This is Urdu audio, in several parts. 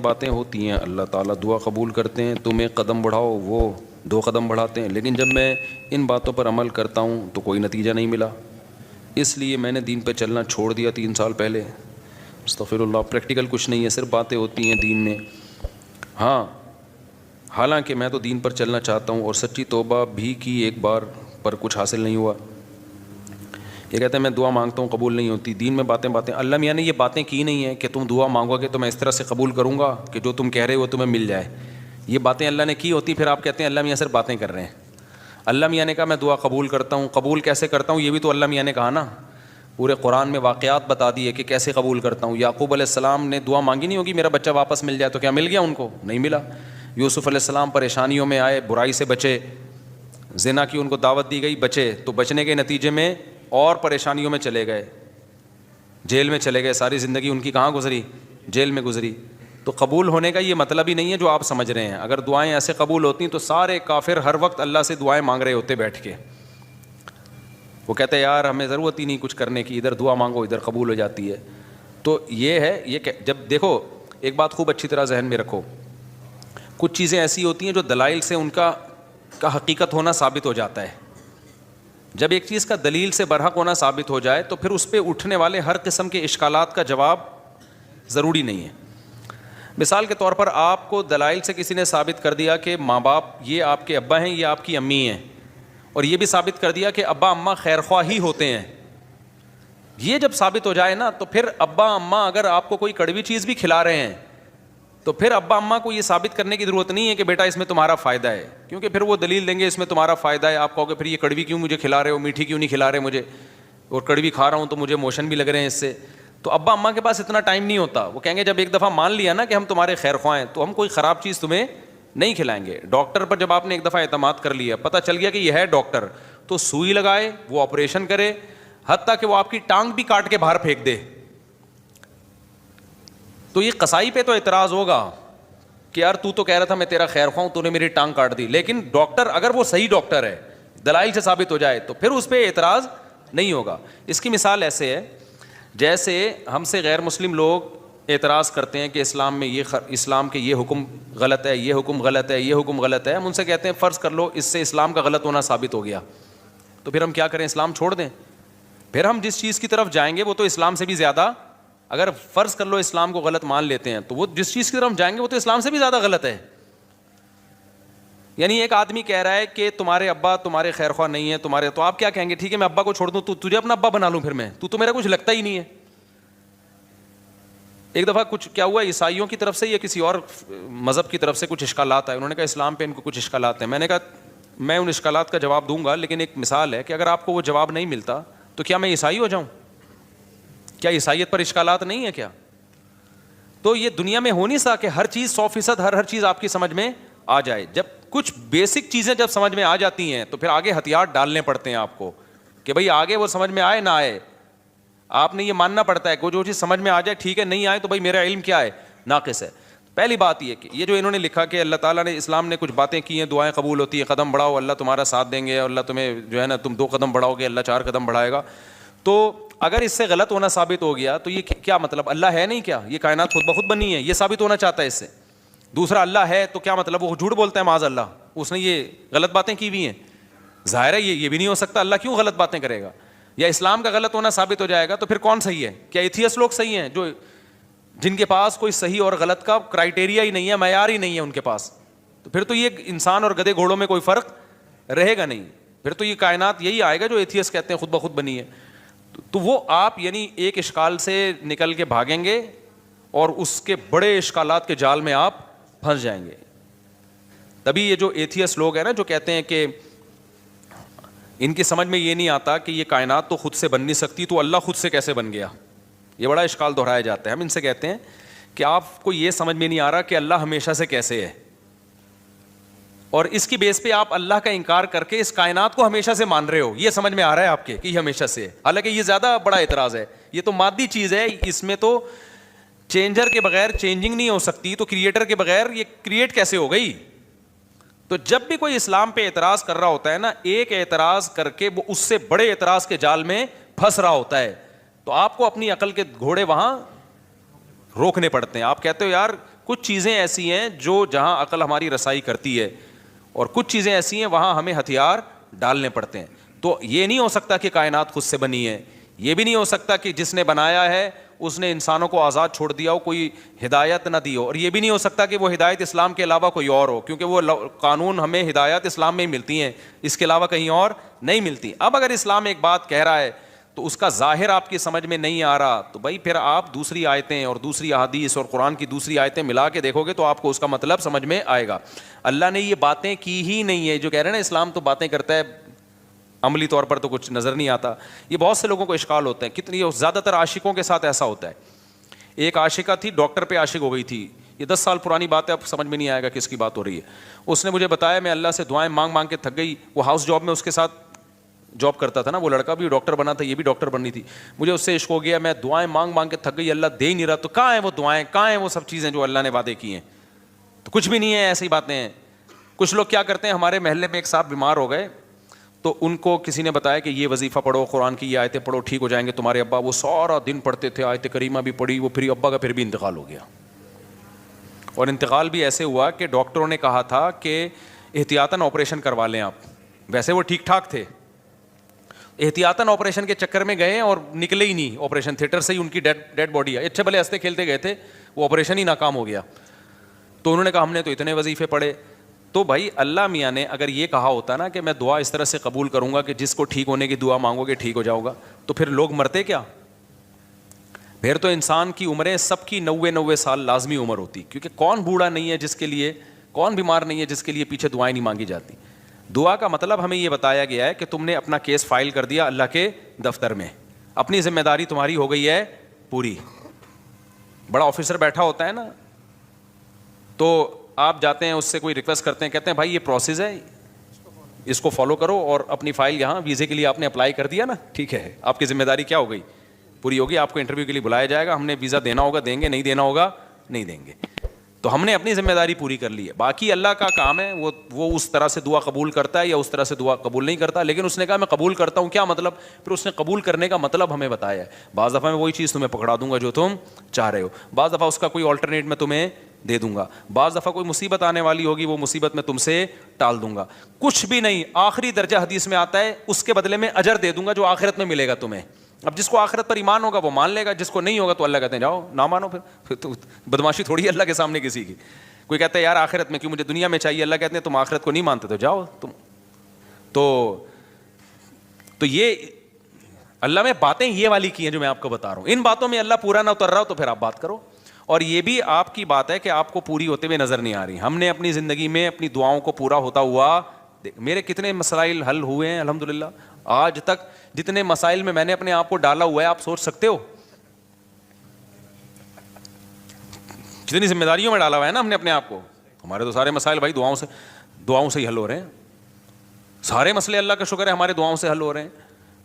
باتیں ہوتی ہیں، اللہ تعالیٰ دعا قبول کرتے ہیں، تم ایک قدم بڑھاؤ وہ 2 قدم بڑھاتے ہیں، لیکن جب میں ان باتوں پر عمل کرتا ہوں تو کوئی نتیجہ نہیں ملا، اس لیے میں نے دین پہ چلنا چھوڑ دیا 3 سال پہلے۔ استغفر اللہ، پریکٹیکل کچھ نہیں ہے، صرف باتیں ہوتی ہیں دین میں۔ ہاں، حالانکہ میں تو دین پر چلنا چاہتا ہوں اور سچی توبہ بھی کی، ایک بار پر کچھ حاصل نہیں ہوا۔ یہ کہتے ہیں میں دعا مانگتا ہوں قبول نہیں ہوتی، دین میں باتیں اللہ میاں نے یہ باتیں کی نہیں ہیں کہ تم دعا مانگو گے تو میں اس طرح سے قبول کروں گا کہ جو تم کہہ رہے ہو تمہیں مل جائے۔ یہ باتیں اللہ نے کی ہوتی، پھر آپ کہتے ہیں اللہ میاں صرف باتیں کر رہے ہیں۔ اللہ میاں نے کہا میں دعا قبول کرتا ہوں، قبول کیسے کرتا ہوں یہ بھی تو اللہ میاں نے کہا نا، پورے قرآن میں واقعات بتا دیے کہ کیسے قبول کرتا ہوں۔ یعقوب علیہ السلام نے دعا مانگی نہیں ہوگی میرا بچہ واپس مل جائے، تو کیا مل گیا ان کو؟ نہیں ملا۔ یوسف علیہ السلام پریشانیوں میں آئے، برائی سے بچے، زنا کی ان کو دعوت دی گئی، بچے، تو بچنے کے نتیجے میں اور پریشانیوں میں چلے گئے، جیل میں چلے گئے، ساری زندگی ان کی کہاں گزری؟ جیل میں گزری۔ تو قبول ہونے کا یہ مطلب ہی نہیں ہے جو آپ سمجھ رہے ہیں۔ اگر دعائیں ایسے قبول ہوتی تو سارے کافر ہر وقت اللہ سے دعائیں مانگ رہے ہوتے بیٹھ کے، وہ کہتے ہیں یار ہمیں ضرورت ہی نہیں کچھ کرنے کی، ادھر دعا مانگو ادھر قبول ہو جاتی ہے۔ تو یہ ہے، یہ کہ جب دیکھو ایک بات خوب اچھی طرح ذہن میں رکھو، کچھ چیزیں ایسی ہوتی ہیں جو دلائل سے ان کا حقیقت ہونا ثابت ہو جاتا ہے۔ جب ایک چیز کا دلیل سے برحق ہونا ثابت ہو جائے تو پھر اس پہ اٹھنے والے ہر قسم کے اشکالات کا جواب ضروری نہیں ہے۔ مثال کے طور پر آپ کو دلائل سے کسی نے ثابت کر دیا کہ ماں باپ یہ آپ کے ابا ہیں، یہ آپ کی امی ہیں، اور یہ بھی ثابت کر دیا کہ ابا اماں خیر خواہ ہی ہوتے ہیں۔ یہ جب ثابت ہو جائے نا تو پھر ابا اماں اگر آپ کو کوئی کڑوی چیز بھی کھلا رہے ہیں تو پھر ابا اماں کو یہ ثابت کرنے کی ضرورت نہیں ہے کہ بیٹا اس میں تمہارا فائدہ ہے، کیونکہ پھر وہ دلیل دیں گے اس میں تمہارا فائدہ ہے۔ آپ کہو گے پھر یہ کڑوی کیوں مجھے کھلا رہے ہو، میٹھی کیوں نہیں کھلا رہے مجھے، اور کڑوی کھا رہا ہوں تو مجھے موشن بھی لگ رہے ہیں اس سے۔ تو ابا اماں کے پاس اتنا ٹائم نہیں ہوتا، وہ کہیں گے جب ایک دفعہ مان لیا نا کہ ہم تمہارے خیر خواہ ہیں تو ہم کوئی خراب چیز تمہیں نہیں کھلائیں گے۔ ڈاکٹر پر جب آپ نے ایک دفعہ اعتماد کر لیا، پتہ چل گیا کہ یہ ہے ڈاکٹر، تو سوئی لگائے، وہ آپریشن کرے، حتیٰ کہ وہ آپ کی ٹانگ بھی کاٹ کے باہر پھینک دے، تو یہ قصائی پہ تو اعتراض ہوگا کہ یار تو کہہ رہا تھا میں تیرا خیر خواہ ہوں، تو نے میری ٹانگ کاٹ دی۔ لیکن ڈاکٹر اگر وہ صحیح ڈاکٹر ہے، دلائل سے ثابت ہو جائے تو پھر اس پہ اعتراض نہیں ہوگا۔ اس کی مثال ایسے ہے جیسے ہم سے غیر مسلم لوگ اعتراض کرتے ہیں کہ اسلام میں اسلام کے یہ حکم غلط ہے، یہ حکم غلط ہے، یہ حکم غلط ہے۔ ہم ان سے کہتے ہیں فرض کر لو اس سے اسلام کا غلط ہونا ثابت ہو گیا، تو پھر ہم کیا کریں؟ اسلام چھوڑ دیں؟ پھر ہم جس چیز کی طرف جائیں گے وہ تو اسلام سے بھی زیادہ، اگر فرض کر لو اسلام کو غلط مان لیتے ہیں تو وہ جس چیز کی طرف ہم جائیں گے وہ تو اسلام سے بھی زیادہ غلط ہے۔ یعنی ایک آدمی کہہ رہا ہے کہ تمہارے ابا تمہارے خیر خواہ نہیں ہے تمہارے، تو آپ کیا کہیں گے؟ ٹھیک ہے میں ابا کو چھوڑ دوں، تجھے اپنا ابا بنا لوں، پھر میں تو میرا کچھ لگتا ہی نہیں ہے۔ ایک دفعہ کچھ کیا ہوا، عیسائیوں کی طرف سے یا کسی اور مذہب کی طرف سے کچھ اشکالات آئے، انہوں نے کہا اسلام پہ ان کو کچھ اشکالات ہیں۔ میں نے کہا میں ان اشکالات کا جواب دوں گا، لیکن ایک مثال ہے کہ اگر آپ کو وہ جواب نہیں ملتا تو کیا میں عیسائی ہو جاؤں؟ کیا عیسائیت پر اشکالات نہیں ہے کیا؟ تو یہ دنیا میں ہو نہیں سکتا کہ ہر چیز 100% ہر چیز آپ کی سمجھ میں آ جائے۔ جب کچھ بیسک چیزیں جب سمجھ میں آ جاتی ہیں تو پھر آگے ہتھیار ڈالنے پڑتے ہیں آپ کو کہ بھئی آگے وہ سمجھ میں آئے نہ آئے، آپ نے یہ ماننا پڑتا ہے کہ جو چیز سمجھ میں آ جائے ٹھیک ہے، نہیں آئے تو بھئی میرا علم کیا ہے؟ ناقص ہے۔ پہلی بات یہ کہ یہ جو انہوں نے لکھا کہ اللہ تعالیٰ نے اسلام نے کچھ باتیں کی ہیں، دعائیں قبول ہوتی ہیں، قدم بڑھاؤ اللہ تمہارا ساتھ دیں گے، اللہ تمہیں جو ہے نا تم 2 قدم بڑھاؤ گے اللہ 4 قدم بڑھائے گا، تو اگر اس سے غلط ہونا ثابت ہو گیا تو یہ کیا مطلب؟ اللہ ہے نہیں کیا؟ یہ کائنات خود بخود بنی ہے، یہ ثابت ہونا چاہتا ہے اس سے۔ دوسرا اللہ ہے تو کیا مطلب؟ وہ جھوٹ بولتا ہے معاذ اللہ، اس نے یہ غلط باتیں کی ہوئی ہیں، ظاہر ہے یہ بھی نہیں ہو سکتا، اللہ کیوں غلط باتیں کرے گا؟ یا اسلام کا غلط ہونا ثابت ہو جائے گا تو پھر کون صحیح ہے؟ کیا ایتھیسٹ لوگ صحیح ہیں جو جن کے پاس کوئی صحیح اور غلط کا کرائٹیریا ہی نہیں ہے، معیار ہی نہیں ہے ان کے پاس؟ تو پھر تو یہ انسان اور گدھے گھوڑوں میں کوئی فرق رہے گا نہیں، پھر تو یہ کائنات یہی آئے گا جو ایتھیسٹ کہتے ہیں خود بخود بنی ہے۔ تو وہ آپ یعنی ایک اشکال سے نکل کے بھاگیں گے اور اس کے بڑے اشکالات کے جال میں آپ پھنس جائیں گے۔ تبھی یہ جو ایتھیسٹ لوگ ہیں نا جو کہتے ہیں کہ ان کی سمجھ میں یہ نہیں آتا کہ یہ کائنات تو خود سے بن نہیں سکتی تو اللہ خود سے کیسے بن گیا، یہ بڑا اشکال دہرایا جاتا ہے۔ ہم ان سے کہتے ہیں کہ آپ کو یہ سمجھ میں نہیں آ رہا کہ اللہ ہمیشہ سے کیسے ہے، اور اس کی بیس پہ آپ اللہ کا انکار کر کے اس کائنات کو ہمیشہ سے مان رہے ہو، یہ سمجھ میں آ رہا ہے آپ کے کہ یہ ہمیشہ سے ہے، حالانکہ یہ زیادہ بڑا اعتراض ہے۔ یہ تو مادی چیز ہے، اس میں تو چینجر کے بغیر چینجنگ نہیں ہو سکتی، تو کریٹر کے بغیر یہ کریٹ کیسے ہو گئی؟ تو جب بھی کوئی اسلام پہ اعتراض کر رہا ہوتا ہے نا، ایک اعتراض کر کے وہ اس سے بڑے اعتراض کے جال میں پھنس رہا ہوتا ہے، تو آپ کو اپنی عقل کے گھوڑے وہاں روکنے پڑتے ہیں۔ آپ کہتے ہو یار کچھ چیزیں ایسی ہیں جو جہاں عقل ہماری رسائی کرتی ہے اور کچھ چیزیں ایسی ہیں وہاں ہمیں ہتھیار ڈالنے پڑتے ہیں. تو یہ نہیں ہو سکتا کہ کائنات خود سے بنی ہے, یہ بھی نہیں ہو سکتا کہ جس نے بنایا ہے اس نے انسانوں کو آزاد چھوڑ دیا ہو, کوئی ہدایت نہ دی ہو, اور یہ بھی نہیں ہو سکتا کہ وہ ہدایت اسلام کے علاوہ کوئی اور ہو, کیونکہ وہ قانون ہمیں ہدایت اسلام میں ہی ملتی ہیں, اس کے علاوہ کہیں اور نہیں ملتی. اب اگر اسلام ایک بات کہہ رہا ہے تو اس کا ظاہر آپ کی سمجھ میں نہیں آ رہا, تو بھائی پھر آپ دوسری آیتیں اور دوسری احادیث اور قرآن کی دوسری آیتیں ملا کے دیکھو گے تو آپ کو اس کا مطلب سمجھ میں آئے گا. اللہ نے یہ باتیں کی ہی نہیں ہے. جو کہہ رہے ہیں نا اسلام تو باتیں کرتا ہے, عملی طور پر تو کچھ نظر نہیں آتا. یہ بہت سے لوگوں کو اشکال ہوتا ہے, کتنی زیادہ تر عاشقوں کے ساتھ ایسا ہوتا ہے. ایک عاشقہ تھی, ڈاکٹر پہ عاشق ہو گئی تھی, یہ 10 سال پرانی بات ہے, اب سمجھ میں نہیں آئے گا کس کی بات ہو رہی ہے. اس نے مجھے بتایا میں اللہ سے دعائیں مانگ مانگ کے تھک گئی. وہ ہاؤس جاب میں اس کے ساتھ جاب کرتا تھا نا, وہ لڑکا بھی ڈاکٹر بنا تھا, یہ بھی ڈاکٹر بننی تھی. مجھے اس سے عشق ہو گیا, میں دعائیں مانگ مانگ کے تھک گئی, اللہ دے ہی نہیں رہا. تو کہاں ہیں وہ دعائیں, کہاں ہیں وہ سب چیزیں جو اللہ نے وعدے کی ہیں؟ تو کچھ بھی نہیں ہے, ایسی باتیں ہیں. کچھ لوگ کیا کرتے ہیں, ہمارے محلے میں ایک صاحب بیمار ہو گئے تو ان کو کسی نے بتایا کہ یہ وظیفہ پڑھو, قرآن کی یہ آیتیں پڑھو, ٹھیک ہو جائیں گے تمہارے ابا. وہ سارا دن پڑھتے تھے, آیت کریمہ بھی پڑھی, وہ پھر ابا کا پھر بھی انتقال ہو گیا. اور انتقال بھی ایسے ہوا کہ ڈاکٹروں نے کہا تھا کہ احتیاطاً آپریشن کروا لیں آپ. ویسے وہ ٹھیک ٹھاک تھے, احتیاطاً آپریشن کے چکر میں گئے اور نکلے ہی نہیں آپریشن تھیٹر سے ہی, ان کی ڈیڈ باڈی ہے. اچھے بھلے ہنستے کھیلتے گئے تھے, وہ آپریشن ہی ناکام ہو گیا. تو انہوں نے کہا ہم نے تو اتنے وظیفے پڑھے. تو بھائی اللہ میاں نے اگر یہ کہا ہوتا نا کہ میں دعا اس طرح سے قبول کروں گا کہ جس کو ٹھیک ہونے کی دعا مانگو گے ٹھیک ہو جاؤ گا, تو پھر لوگ مرتے کیا؟ پھر تو انسان کی عمریں سب کی 90 سال لازمی عمر ہوتی, کیونکہ کون بوڑھا نہیں ہے جس کے لیے, کون بیمار نہیں ہے جس کے لیے پیچھے دعائیں نہیں مانگی جاتی. دعا کا مطلب ہمیں یہ بتایا گیا ہے کہ تم نے اپنا کیس فائل کر دیا اللہ کے دفتر میں, اپنی ذمہ داری تمہاری ہو گئی ہے پوری. بڑا آفیسر بیٹھا ہوتا ہے نا, تو آپ جاتے ہیں اس سے کوئی ریکویسٹ کرتے ہیں, کہتے ہیں بھائی یہ پروسیس ہے, اس کو فالو کرو, اور اپنی فائل یہاں ویزے کے لیے آپ نے اپلائی کر دیا نا, ٹھیک ہے, آپ کی ذمہ داری کیا ہو گئی, پوری ہوگی. آپ کو انٹرویو کے لیے بلایا جائے گا, ہم نے ویزا دینا ہوگا دیں گے, نہیں دینا ہوگا نہیں دیں گے. تو ہم نے اپنی ذمہ داری پوری کر لی ہے. باقی اللہ کا کام ہے, وہ اس طرح سے دعا قبول کرتا ہے یا اس طرح سے دعا قبول نہیں کرتا. لیکن اس نے کہا میں قبول کرتا ہوں, کیا مطلب؟ پھر اس نے قبول کرنے کا مطلب ہمیں بتایا ہے. بعض دفعہ میں وہی چیز تمہیں پکڑا دوں گا جو تم چاہ رہے ہو, بعض دفعہ اس کا کوئی آلٹرنیٹ میں تمہیں دے دوں گا, بعض دفعہ کوئی مصیبت آنے والی ہوگی وہ مصیبت میں تم سے ٹال دوں گا. کچھ بھی نہیں, آخری درجہ حدیث میں آتا ہے اس کے بدلے میں اجر دے دوں گا جو آخرت میں ملے گا تمہیں. اب جس کو آخرت پر ایمان ہوگا وہ مان لے گا, جس کو نہیں ہوگا تو اللہ کہتے ہیں جاؤ نہ مانو. پھر تو بدماشی تھوڑی ہے اللہ کے سامنے کسی کی. کوئی کہتا ہے یار آخرت میں کیوں, مجھے دنیا میں چاہیے. اللہ کہتے ہیں تم آخرت کو نہیں مانتے تو جاؤ تم. تو یہ اللہ میں باتیں یہ والی کی ہیں جو میں آپ کو بتا رہا ہوں. ان باتوں میں اللہ پورا نہ اتر رہا ہو تو پھر آپ بات کرو. اور یہ بھی آپ کی بات ہے کہ آپ کو پوری ہوتے ہوئے نظر نہیں آ رہی. ہم نے اپنی زندگی میں اپنی دعاؤں کو پورا ہوتا ہوا, میرے کتنے مسائل حل ہوئے ہیں الحمدللہ. آج تک جتنے مسائل میں نے اپنے آپ کو ڈالا ہوا ہے آپ سوچ سکتے ہو, جتنی ذمہ داریوں میں ڈالا ہوا ہے نا ہم نے اپنے آپ کو. ہمارے تو سارے مسائل بھائی دعاؤں سے ہی حل ہو رہے ہیں. سارے مسئلے اللہ کا شکر ہے ہمارے دعاؤں سے حل ہو رہے ہیں.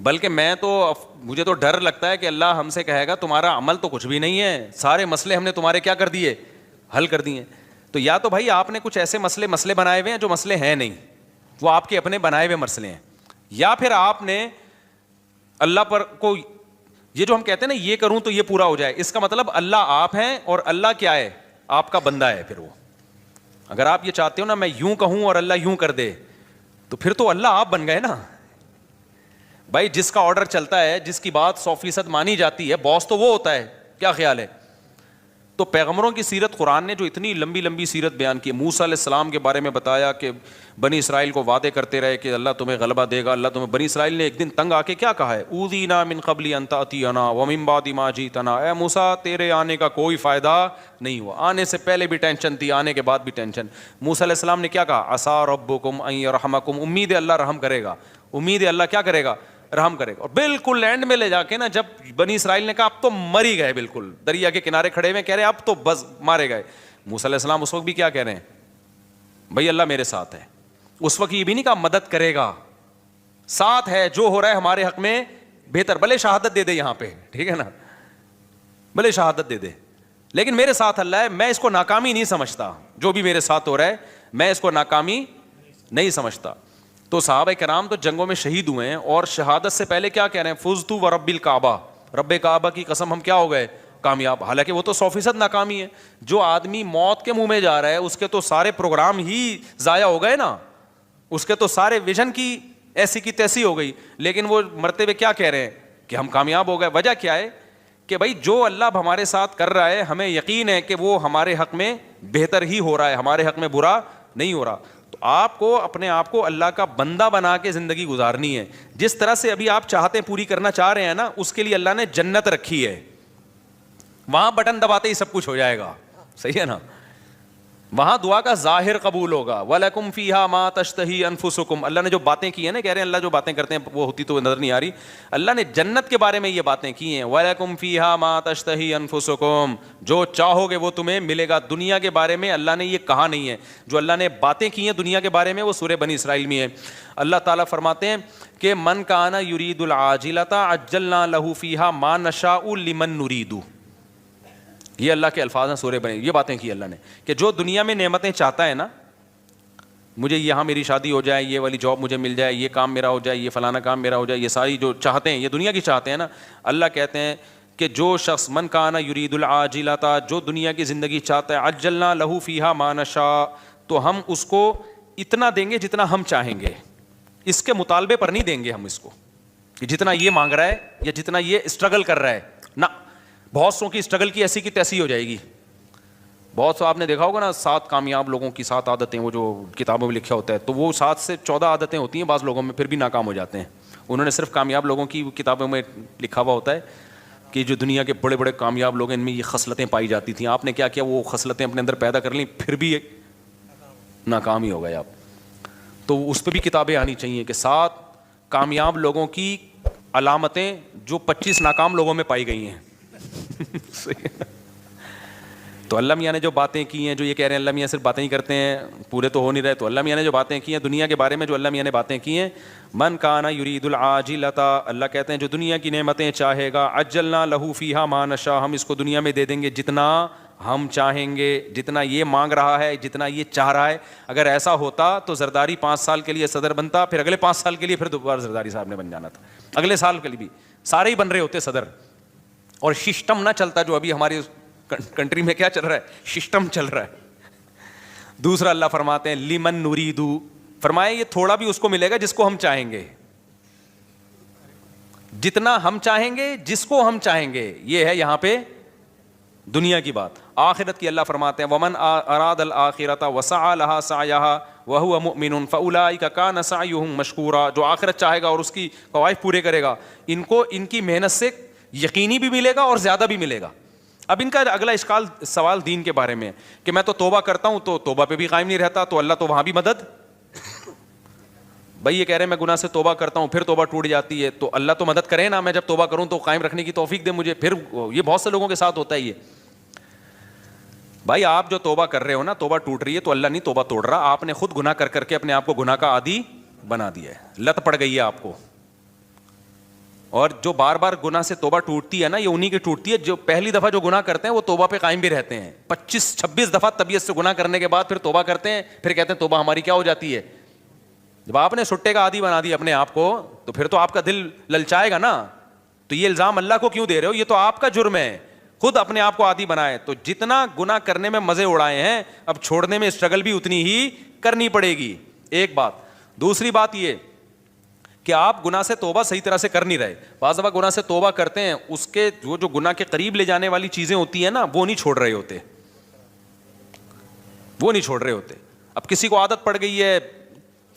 بلکہ مجھے تو ڈر لگتا ہے کہ اللہ ہم سے کہے گا تمہارا عمل تو کچھ بھی نہیں ہے, سارے مسئلے ہم نے تمہارے کیا کر دیے, حل کر دیے. تو یا تو بھائی آپ نے کچھ ایسے مسئلے بنائے ہوئے ہیں جو مسئلے ہیں نہیں, وہ آپ کے اپنے بنائے ہوئے مسئلے ہیں, یا پھر آپ نے اللہ پر کو یہ جو ہم کہتے ہیں نا یہ کروں تو یہ پورا ہو جائے, اس کا مطلب اللہ آپ ہیں اور اللہ کیا ہے, آپ کا بندہ ہے. پھر وہ اگر آپ یہ چاہتے ہو نا میں یوں کہوں اور اللہ یوں کر دے, تو پھر تو اللہ آپ بن گئے نا بھائی. جس کا آرڈر چلتا ہے, جس کی بات 100% مانی جاتی ہے, باس تو وہ ہوتا ہے. کیا خیال ہے؟ تو پیغمبروں کی سیرت قرآن نے جو اتنی لمبی لمبی سیرت بیان کی, موسیٰ علیہ السلام کے بارے میں بتایا کہ بنی اسرائیل کو وعدے کرتے رہے کہ اللہ تمہیں غلبہ دے گا, اللہ تمہیں. بنی اسرائیل نے ایک دن تنگ آ کے کیا کہا ہے, اوذینا من قبل ان تأتینا ومن بعد ما جئتنا, اے موسیٰ تیرے آنے کا کوئی فائدہ نہیں ہوا. آنے سے پہلے بھی ٹینشن تھی, آنے کے بعد بھی ٹینشن. موسیٰ علیہ السلام نے کیا کہا, عسیٰ ربکم ان یرحمکم, امید ہے اللہ رحم کرے گا, امید ہے اللہ کیا کرے گا, رحم کرے گا. اور بالکل اینڈ میں لے جا کے نا جب بنی اسرائیل نے کہا اب تو مر ہی گئے, بالکل دریا کے کنارے کھڑے ہوئے کہہ رہے ہیں اب تو بس مارے گئے. موسیٰ علیہ السلام اس وقت بھی کیا کہہ رہے ہیں, بھائی اللہ میرے ساتھ ہے. اس وقت یہ بھی نہیں کہا مدد کرے گا, ساتھ ہے, جو ہو رہا ہے ہمارے حق میں بہتر, بھلے شہادت دے دے یہاں پہ, ٹھیک ہے نا, بھلے شہادت دے دے, لیکن میرے ساتھ اللہ ہے. میں اس کو ناکامی نہیں سمجھتا, جو بھی میرے ساتھ ہو رہا ہے میں اس کو ناکامی نہیں سمجھتا. تو صحابہ کرام تو جنگوں میں شہید ہوئے ہیں, اور شہادت سے پہلے کیا کہہ رہے ہیں, فزتو ورب الکعبہ, رب کعبہ کی قسم ہم کیا ہو گئے, کامیاب. حالانکہ وہ تو 100% ناکامی ہے. جو آدمی موت کے منہ میں جا رہا ہے اس کے تو سارے پروگرام ہی ضائع ہو گئے نا, اس کے تو سارے ویژن کی ایسی کی تیسی ہو گئی. لیکن وہ مرتے ہوئے کیا کہہ رہے ہیں کہ ہم کامیاب ہو گئے. وجہ کیا ہے کہ بھائی جو اللہ اب ہمارے ساتھ کر رہا ہے ہمیں یقین ہے کہ وہ ہمارے حق میں بہتر ہی ہو رہا ہے, ہمارے حق میں برا نہیں ہو رہا. تو آپ کو اپنے آپ کو اللہ کا بندہ بنا کے زندگی گزارنی ہے. جس طرح سے ابھی آپ چاہتے ہیں پوری کرنا چاہ رہے ہیں نا, اس کے لیے اللہ نے جنت رکھی ہے. وہاں بٹن دباتے ہی سب کچھ ہو جائے گا, صحیح ہے نا. وہاں دعا کا ظاہر قبول ہوگا. وَلَكُمْ فِيهَا مَا تَشْتَهِي أَنفُسُكُمْ. اللہ نے جو باتیں کی ہیں نا, کہہ رہے ہیں اللہ جو باتیں کرتے ہیں وہ ہوتی تو نظر نہیں آ رہی. اللہ نے جنت کے بارے میں یہ باتیں کی ہیں. وَلَكُمْ فِيهَا مَا تَشْتَهِي أَنفُسُكُمْ. جو چاہو گے وہ تمہیں ملے گا. دنیا کے بارے میں اللہ نے یہ کہا نہیں ہے. جو اللہ نے باتیں کی ہیں دنیا کے بارے میں وہ سورہ بنی اسرائیل میں ہے. اللہ تعالیٰ فرماتے ہیں کہ من کان یرید العاجلۃ عجلنا له فیہا ما نشاء لمن نرید. یہ اللہ کے الفاظ ہیں سورہ بنی. یہ باتیں کی اللہ نے کہ جو دنیا میں نعمتیں چاہتا ہے نا, مجھے یہاں میری شادی ہو جائے, یہ والی جاب مجھے مل جائے, یہ کام میرا ہو جائے, یہ فلانا کام میرا ہو جائے, یہ ساری جو چاہتے ہیں یہ دنیا کی چاہتے ہیں نا, اللہ کہتے ہیں کہ جو شخص من کان یرید العاجلۃ, جو دنیا کی زندگی چاہتا ہے, عجلنا لہ فیہا ما نشاء, تو ہم اس کو اتنا دیں گے جتنا ہم چاہیں گے. اس کے مطالبے پر نہیں دیں گے ہم اس کو کہ جتنا یہ مانگ رہا ہے یا جتنا یہ اسٹرگل کر رہا ہے نہ. بہت سو کی اسٹرگل کی ایسی کی تیسی ہو جائے گی. بہت سو آپ نے دیکھا ہوگا نا 7 کامیاب لوگوں کی 7 عادتیں, وہ جو کتابوں میں لکھا ہوتا ہے, تو وہ 7 سے 14 عادتیں ہوتی ہیں بعض لوگوں میں, پھر بھی ناکام ہو جاتے ہیں. انہوں نے صرف کامیاب لوگوں کی کتابوں میں لکھا ہوا ہوتا ہے کہ جو دنیا کے بڑے بڑے کامیاب لوگ ہیں ان میں یہ خصلتیں پائی جاتی تھیں. آپ نے کیا کیا, وہ خصلتیں اپنے اندر پیدا کر لیں, پھر بھی ناکام ہی ہو گئے آپ. تو اس پہ بھی کتابیں آنی چاہیے کہ 7 کامیاب لوگوں کی علامتیں جو 25 ناکام لوگوں میں پائی گئی ہیں. تو اللہ میاں نے جو باتیں کی ہیں, جو یہ کہہ رہے ہیں اللہ میاں صرف باتیں ہی کرتے ہیں, پورے تو ہو نہیں رہے, تو اللہ میاں نے جو باتیں کی ہیں دنیا کے بارے میں, جو اللہ میاں نے باتیں کی ہیں, من کان یرید العاجلۃ, اللہ کہتے ہیں جو دنیا کی نعمتیں چاہے گا, عجلنا لہ فیہا ما نشاء, ہم اس کو دنیا میں دے دیں گے جتنا ہم چاہیں گے, جتنا یہ مانگ رہا ہے, جتنا یہ چاہ رہا ہے. اگر ایسا ہوتا تو زرداری 5 سال کے لیے صدر بنتا, پھر اگلے 5 سال کے لیے پھر دوبارہ زرداری صاحب نے بن جانا تھا, اگلے سال کے لیے بھی سارے ہی بن رہے ہوتے صدر, اور سسٹم نہ چلتا جو ابھی ہماری کنٹری میں کیا چل رہا ہے, سسٹم چل رہا ہے. دوسرا اللہ فرماتے ہیں لمن نریدو, فرمایا یہ تھوڑا بھی اس کو ملے گا جس کو ہم چاہیں گے, جتنا ہم چاہیں گے, جس کو ہم چاہیں گے. یہ ہے یہاں پہ دنیا کی بات. آخرت کی اللہ فرماتے ہیں ومن اراد الآخرۃ وسعى لها سعیها وهو مؤمن فاولئک کان سعیهم مشکورا. جو آخرت چاہے گا اور اس کی فوائد پورے کرے گا, ان کو ان کی محنت سے یقینی بھی ملے گا اور زیادہ بھی ملے گا. اب ان کا اگلا سوال دین کے بارے میں کہ میں تو توبہ کرتا ہوں تو توبہ پہ بھی قائم نہیں رہتا, تو اللہ تو وہاں بھی مدد. بھائی یہ کہہ رہے ہیں میں گناہ سے توبہ کرتا ہوں پھر توبہ ٹوٹ جاتی ہے, تو اللہ تو مدد کرے نا, میں جب توبہ کروں تو قائم رکھنے کی توفیق دے مجھے. پھر یہ بہت سے لوگوں کے ساتھ ہوتا ہے یہ. بھائی آپ جو توبہ کر رہے ہو نا, توبہ ٹوٹ رہی ہے تو اللہ نہیں توبہ توڑ رہا, آپ نے خود گناہ کر کر کے اپنے آپ کو گناہ کا عادی بنا دیا ہے, لت پڑ گئی ہے آپ کو. اور جو بار بار گناہ سے توبہ ٹوٹتی ہے نا, یہ انہی کی ٹوٹتی ہے جو پہلی دفعہ جو گناہ کرتے ہیں وہ توبہ پہ قائم بھی رہتے ہیں. 25-26 دفعہ طبیعت سے گناہ کرنے کے بعد پھر توبہ کرتے ہیں, پھر کہتے ہیں توبہ ہماری کیا ہو جاتی ہے. جب آپ نے سٹے کا عادی بنا دیا اپنے آپ کو, تو پھر تو آپ کا دل للچائے گا نا. تو یہ الزام اللہ کو کیوں دے رہے ہو, یہ تو آپ کا جرم ہے, خود اپنے آپ کو عادی بنائے. تو جتنا گناہ کرنے میں مزے اڑائے ہیں, اب چھوڑنے میں اسٹرگل بھی اتنی ہی کرنی پڑے گی. ایک بات. دوسری بات یہ کہ آپ گناہ سے توبہ صحیح طرح سے کر نہیں رہے. بعض دفعہ گناہ سے توبہ کرتے ہیں, اس کے وہ جو گناہ کے قریب لے جانے والی چیزیں ہوتی ہیں نا, وہ نہیں چھوڑ رہے ہوتے, وہ نہیں چھوڑ رہے ہوتے. اب کسی کو عادت پڑ گئی ہے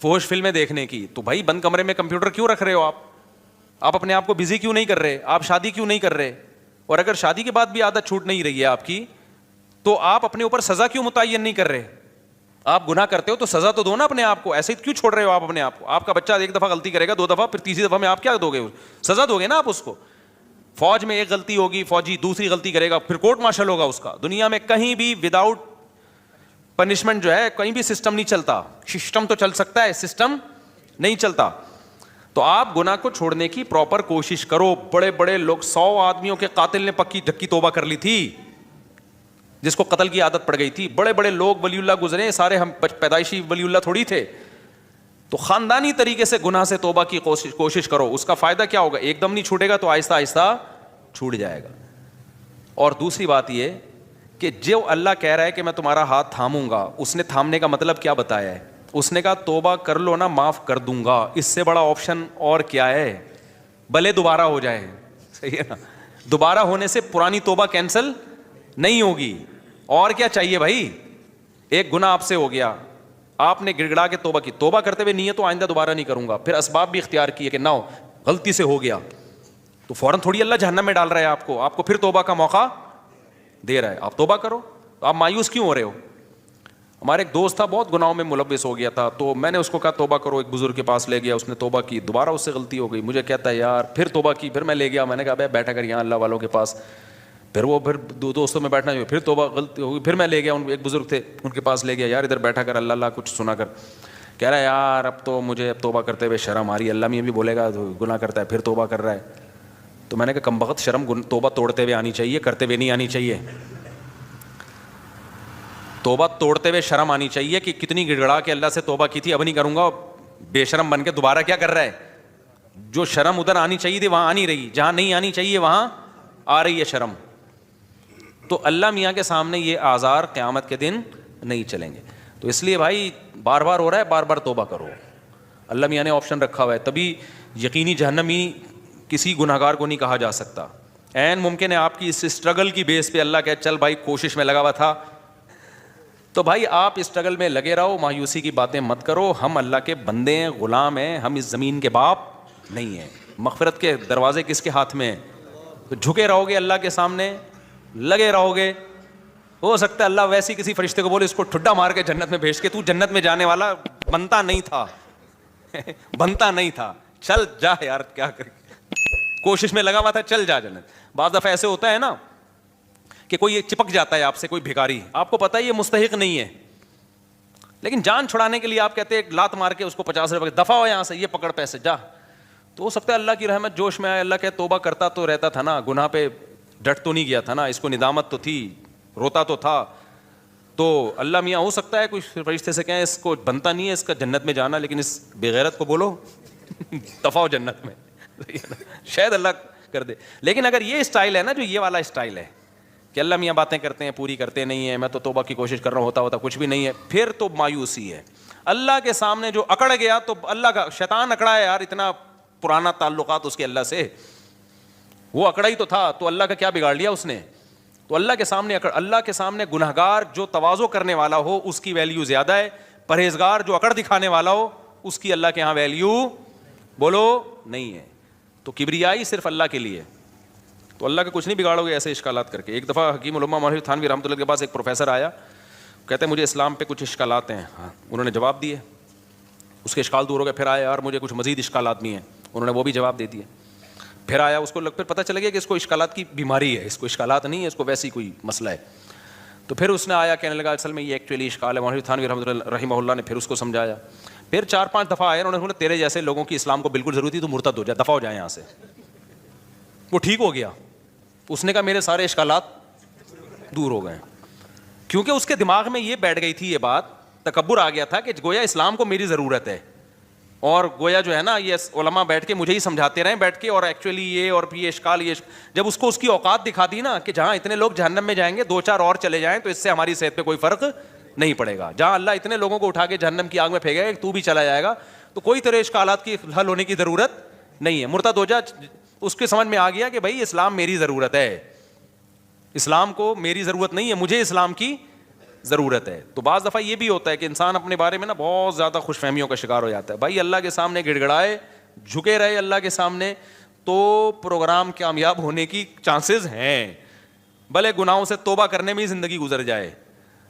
فحش فلمیں دیکھنے کی, تو بھائی بند کمرے میں کمپیوٹر کیوں رکھ رہے ہو آپ اپنے آپ کو بزی کیوں نہیں کر رہے, آپ شادی کیوں نہیں کر رہے, اور اگر شادی کے بعد بھی عادت چھوٹ نہیں رہی ہے آپ کی, تو آپ اپنے اوپر سزا کیوں متعین نہیں کر رہے. آپ گناہ کرتے ہو تو سزا تو دو نا اپنے آپ کو, ایسے ہی کیوں چھوڑ رہے ہو آپ اپنے آپ کو. آپ کا بچہ 1 دفعہ غلطی کرے گا, 2 دفعہ, پھر تیسری دفعہ میں آپ کیا دو گے, سزا دو گے نا آپ اس کو. فوج میں 1 غلطی ہوگی, فوجی دوسری غلطی کرے گا, پھر کورٹ مارشل ہوگا اس کا. دنیا میں کہیں بھی وداؤٹ پنشمنٹ جو ہے کہیں بھی سسٹم نہیں چلتا. سسٹم تو چل سکتا ہے, سسٹم نہیں چلتا. تو آپ گناہ کو چھوڑنے کی پراپر کوشش کرو. بڑے بڑے لوگ, 100 آدمیوں کے قاتل نے پکی ڈھکی توبہ کر لی تھی, جس کو قتل کی عادت پڑ گئی تھی. بڑے بڑے لوگ ولی اللہ گزرے, سارے ہم پیدائشی ولی اللہ تھوڑی تھے. تو خاندانی طریقے سے گناہ سے توبہ کی کوشش کرو. اس کا فائدہ کیا ہوگا, ایک دم نہیں چھوٹے گا تو آہستہ آہستہ چھوٹ جائے گا. اور دوسری بات یہ کہ جو اللہ کہہ رہا ہے کہ میں تمہارا ہاتھ تھاموں گا, اس نے تھامنے کا مطلب کیا بتایا ہے؟ اس نے کہا توبہ کر لو نا, معاف کر دوں گا. اس سے بڑا آپشن اور کیا ہے؟ بھلے دوبارہ ہو جائے, صحیح ہے نا, دوبارہ ہونے سے پرانی توبہ کینسل نہیں ہوگی. اور کیا چاہیے بھائی؟ ایک گناہ آپ سے ہو گیا, آپ نے گڑ گڑا کے توبہ کی, توبہ کرتے ہوئے نیت تو آئندہ دوبارہ نہیں کروں گا, پھر اسباب بھی اختیار کیے کہ نہ ہو, غلطی سے ہو گیا, تو فوراً تھوڑی اللہ جہنم میں ڈال رہا ہے آپ کو پھر توبہ کا موقع دے رہا ہے. آپ توبہ کرو, تو آپ مایوس کیوں ہو رہے ہو؟ ہمارے ایک دوست تھا, بہت گناہوں میں ملوث ہو گیا تھا, تو میں نے اس کو کہا توبہ کرو. ایک بزرگ کے پاس لے گیا, اس نے توبہ کی, دوبارہ اس سے غلطی ہو گئی. مجھے کہتا ہے یار پھر توبہ کی, پھر میں لے گیا, میں نے کہا بھائی بیٹھا کر یہاں اللہ والوں کے پاس, پھر وہ پھر دو دوستوں میں بیٹھنا, پھر توبہ غلطی ہو گئی, پھر میں لے گیا, ایک بزرگ تھے ان کے پاس لے گیا, یار ادھر بیٹھا کر اللہ اللہ کچھ سنا کر. کہہ رہا ہے یار اب تو مجھے اب توبہ کرتے ہوئے شرم آ رہی ہے, اللہ میں بھی بولے گا گناہ کرتا ہے پھر توبہ کر رہا ہے. تو میں نے کہا کمبخت, شرم توبہ توڑتے ہوئے آنی چاہیے, کرتے ہوئے نہیں آنی چاہیے. توبہ توڑتے ہوئے شرم آنی چاہیے کہ کتنی گڑ گڑا کے اللہ سے توبہ کی تھی, اب نہیں کروں گا, بے شرم بن کے دوبارہ کیا کر رہا ہے. جو شرم ادھر آنی چاہیے تھی وہاں آ نہیں رہی, جہاں نہیں آنی چاہیے وہاں آ رہی ہے شرم. تو اللہ میاں کے سامنے یہ آزار قیامت کے دن نہیں چلیں گے. تو اس لیے بھائی بار بار ہو رہا ہے, بار بار توبہ کرو. اللہ میاں نے آپشن رکھا ہوا ہے, تبھی یقینی جہنمی کسی گناہگار کو نہیں کہا جا سکتا. عین ممکن ہے آپ کی اس اسٹرگل کی بیس پہ اللہ کہے چل بھائی کوشش میں لگا ہوا تھا, تو بھائی آپ اسٹرگل میں لگے رہو, مایوسی کی باتیں مت کرو. ہم اللہ کے بندے ہیں, غلام ہیں, ہم اس زمین کے باپ نہیں ہیں. مغفرت کے دروازے کس کے ہاتھ میں ہیں؟ تو جھکے رہو گے اللہ کے سامنے, لگے رہو گے. ہو سکتا ہے اللہ ویسی کسی فرشتے کو بولے اس کو ٹھڈا مار کے جنت میں بھیج کے, تو جنت میں جانے والا بنتا نہیں تھا بنتا نہیں تھا, چل جا یار کیا کر, کوشش میں لگا ہوا تھا, چل جا جنت. بعض دفعہ ایسے ہوتا ہے نا کہ کوئی چپک جاتا ہے آپ سے, کوئی بھکاری, آپ کو پتا ہے یہ مستحق نہیں ہے, لیکن جان چھڑانے کے لیے آپ کہتے ہیں ایک لات مار کے اس کو 50 روپے دفع ہو یہاں سے, یہ پکڑ پیسے جا. تو ہو سکتا ہے اللہ کی رحمت جوش میں آئے, اللہ کہ توبہ کرتا تو رہتا تھا نا, گناہ پہ ڈٹ تو نہیں گیا تھا نا, اس کو ندامت تو تھی, روتا تو تھا. تو اللہ میاں ہو سکتا ہے کچھ فرشتے سے کہیں اس کو بنتا نہیں ہے اس کا جنت میں جانا, لیکن اس بے غیرت کو بولو دفع ہو جنت میں, شاید اللہ کر دے. لیکن اگر یہ اسٹائل ہے نا, جو یہ والا اسٹائل ہے کہ اللہ میاں باتیں کرتے ہیں پوری کرتے نہیں ہیں, میں تو توبہ کی کوشش کر رہا ہوں, ہوتا کچھ بھی نہیں ہے, پھر تو مایوسی ہے. اللہ کے سامنے جو اکڑ گیا, تو اللہ کا شیطان اکڑا ہے یار, اتنا پرانا تعلقات اس کے اللہ سے, وہ اکڑا ہی تو تھا, تو اللہ کا کیا بگاڑ لیا اس نے. تو اللہ کے سامنے اللہ کے سامنے گنہگار جو تواضع کرنے والا ہو اس کی ویلیو زیادہ ہے, پرہیزگار جو اکڑ دکھانے والا ہو اس کی اللہ کے ہاں ویلیو بولو نہیں ہے. تو کبریائی صرف اللہ کے لیے, تو اللہ کا کچھ نہیں بگاڑو گے ایسے اشکالات کر کے. ایک دفعہ حکیم علامہ مولانا تھانوی رحمۃ اللہ کے پاس ایک پروفیسر آیا, کہتے ہیں مجھے اسلام پہ کچھ اشکالات ہیں. انہوں نے جواب دیے, اس کے اشکال دور ہو گئے. پھر آیا یار مجھے کچھ مزید اشکالات بھی ہیں, انہوں نے وہ بھی جواب دے دیے. پھر آیا, اس کو پھر پتہ چل گیا کہ اس کو اشکالات کی بیماری ہے, اس کو اشکالات نہیں ہے, اس کو ویسی کوئی مسئلہ ہے. تو پھر اس نے آیا کہنے لگا اصل میں یہ ایکچولی اشکال ہے. مولانا تھانوی رحمۃ اللہ رحمہ اللہ نے پھر اس کو سمجھایا. پھر 4-5 دفعہ آیا, انہوں نے بولا تیرے جیسے لوگوں کی اسلام کو بالکل ضرورت تھی, تو مرتد ہو جائے, دفع ہو جائے یہاں سے. وہ ٹھیک ہو گیا. اس نے کہا میرے سارے اشکالات دور ہو گئے, کیونکہ اس کے دماغ میں یہ بیٹھ گئی تھی, یہ بات تکبر آ گیا تھا کہ گویا اسلام کو میری ضرورت ہے, اور گویا جو ہے نا یہ علماء بیٹھ کے مجھے ہی سمجھاتے رہے بیٹھ کے, اور ایکچولی یہ اور یہ اشکال یہ جب اس کو اس کی اوقات دکھا دی نا کہ جہاں اتنے لوگ جہنم میں جائیں گے 2-4 اور چلے جائیں تو اس سے ہماری صحت پہ کوئی فرق نہیں پڑے گا, جہاں اللہ اتنے لوگوں کو اٹھا کے جہنم کی آگ میں پھینکے گا تو بھی چلا جائے گا, تو کوئی تیرے اشکالات کی حل ہونے کی ضرورت نہیں ہے, مرتد ہو جا. اس کے سمجھ میں آ گیا کہ بھائی اسلام میری ضرورت ہے, اسلام کو میری ضرورت نہیں ہے, مجھے اسلام کی ضرورت ہے. تو بعض دفعہ یہ بھی ہوتا ہے کہ انسان اپنے بارے میں نا بہت زیادہ خوش فہمیوں کا شکار ہو جاتا ہے. بھائی اللہ کے سامنے گڑ گڑائے, جھکے رہے اللہ کے سامنے, تو پروگرام کامیاب ہونے کی چانسز ہیں. بھلے گناہوں سے توبہ کرنے میں ہی زندگی گزر جائے,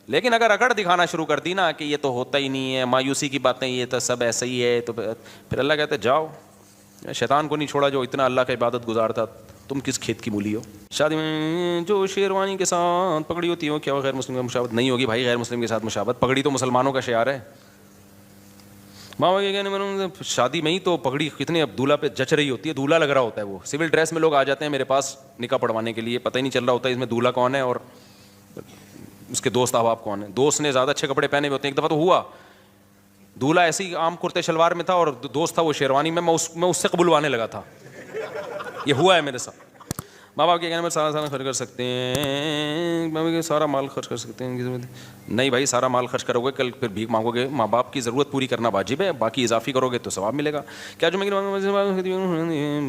لیکن اگر اکڑ دکھانا شروع کر دی نا کہ یہ تو ہوتا ہی نہیں ہے, مایوسی کی باتیں, یہ تو سب ایسا ہی ہے, تو پھر اللہ کہتے جاؤ, شیطان کو نہیں چھوڑا جو اتنا اللہ کا عبادت گزار تھا, تم کس کھیت کی مولی ہو. شادی میں جو شیروانی کے ساتھ پگڑی ہوتی ہے کیا وہ غیر مسلم کا مشابہت نہیں ہوگی؟ بھائی غیر مسلم کے ساتھ مشابہت, پگڑی تو مسلمانوں کا شعار ہے. ماں کے کہنے میں شادی میں ہی تو پگڑی کتنے اب دولہا پہ جچ رہی ہوتی ہے, دولہا لگ رہا ہوتا ہے. وہ سول ڈریس میں لوگ آ جاتے ہیں میرے پاس نکاح پڑھوانے کے لیے, پتہ ہی نہیں چل رہا ہوتا ہے اس میں دولہا کون ہے اور اس کے دوست احباب کون ہیں. دوست نے زیادہ اچھے کپڑے پہنے ہوئے ہوتے ہیں. ایک دفعہ تو ہوا, دولہا ایسے ہی عام کرتے شلوار میں تھا اور دوست تھا وہ شیروانی میں, میں اس سے قبولوانے لگا تھا. یہ ہوا ہے میرے ساتھ. ماں باپ کے کہنے میں سارا خرچ کر سکتے ہیں، سارا مال خرچ کر سکتے ہیں؟ نہیں بھائی، سارا مال خرچ کرو گے کل پھر بھیک مانگو گے. ماں باپ کی ضرورت پوری کرنا واجب ہے، باقی اضافی کرو گے تو ثواب ملے گا. کیا جمعے کی نماز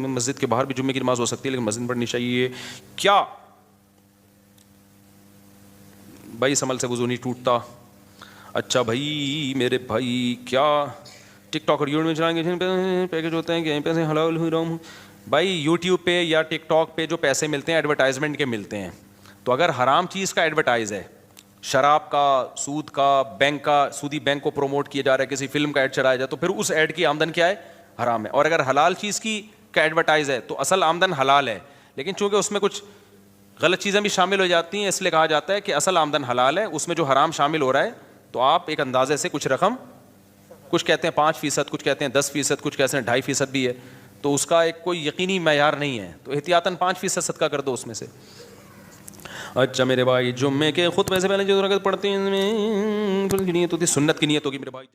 مسجد کے باہر بھی جمعے کی نماز ہو سکتی ہے لیکن مسجد پڑھنی چاہیے کیا؟ بھائی اس عمل سے وضو نہیں ٹوٹتا. اچھا بھائی میرے بھائی، کیا ٹک ٹاک اور یوٹیوب میں چلائیں گے پیکج ہوتے ہیں کہ پیسے حلال حرام؟ بھائی یوٹیوب پہ یا ٹک ٹاک پہ جو پیسے ملتے ہیں ایڈورٹائزمنٹ کے ملتے ہیں. تو اگر حرام چیز کا ایڈورٹائز ہے، شراب کا، سود کا، بینک کا، سودی بینک کو پروموٹ کیا جا رہا ہے، کسی فلم کا ایڈ چلایا جائے، تو پھر اس ایڈ کی آمدن کیا ہے؟ حرام ہے. اور اگر حلال چیز کی کا ایڈورٹائز ہے تو اصل آمدن حلال ہے، لیکن چونکہ اس میں کچھ غلط چیزیں بھی شامل ہو جاتی ہیں اس لیے کہا جاتا ہے کہ اصل آمدن حلال ہے، اس میں جو حرام شامل ہو رہا ہے تو آپ ایک اندازے سے کچھ رقم، کچھ کہتے ہیں 5%، کچھ کہتے ہیں 10%، کچھ کہتے ہیں 2.5% بھی ہے، تو اس کا ایک کوئی یقینی معیار نہیں ہے، تو احتیاطاً 5% صدقہ کر دو اس میں سے. اچھا میرے بھائی، جمعے کے خطبے سے پہلے جو رکعت پڑھتے ہیں سنت کی نیت ہوگی میرے بھائی.